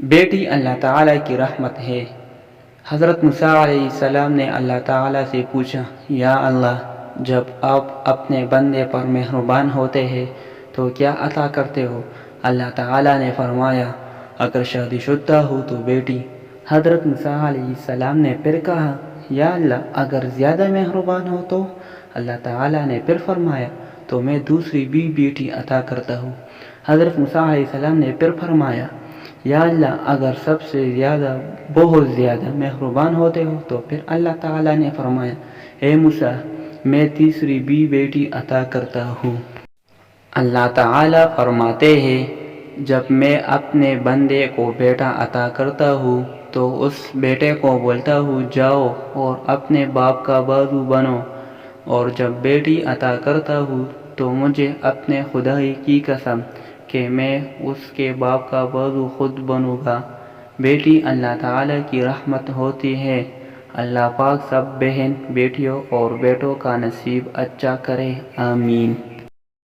بیٹی اللہ تعالیٰ کی رحمت ہے۔ حضرت موسیٰ علیہ السلام نے اللہ تعالیٰ سے پوچھا، یا اللہ، جب آپ اپنے بندے پر مہربان ہوتے ہیں تو کیا عطا کرتے ہو؟ اللہ تعالیٰ نے فرمایا، اگر شادی شدہ ہو تو بیٹی۔ حضرت موسیٰ علیہ السلام نے پھر کہا، یا اللہ، اگر زیادہ مہربان ہو تو؟ اللہ تعالیٰ نے پھر فرمایا، تو میں دوسری بھی بیٹی عطا کرتا ہوں۔ حضرت موسیٰ علیہ السلام نے پھر فرمایا، یا اللہ، اگر سب سے زیادہ بہت زیادہ مہربان ہوتے ہو تو؟ پھر اللہ تعالیٰ نے فرمایا، اے موسیٰ، میں تیسری بھی بیٹی عطا کرتا ہوں۔ اللہ تعالیٰ فرماتے ہیں، جب میں اپنے بندے کو بیٹا عطا کرتا ہوں تو اس بیٹے کو بولتا ہوں، جاؤ اور اپنے باپ کا بازو بنو، اور جب بیٹی عطا کرتا ہوں تو مجھے اپنے خدائی کی قسم کہ میں اس کے باپ کا بازو خود بنوں گا۔ بیٹی اللہ تعالیٰ کی رحمت ہوتی ہے۔ اللہ پاک سب بہن بیٹیوں اور بیٹوں کا نصیب اچھا کرے، آمین۔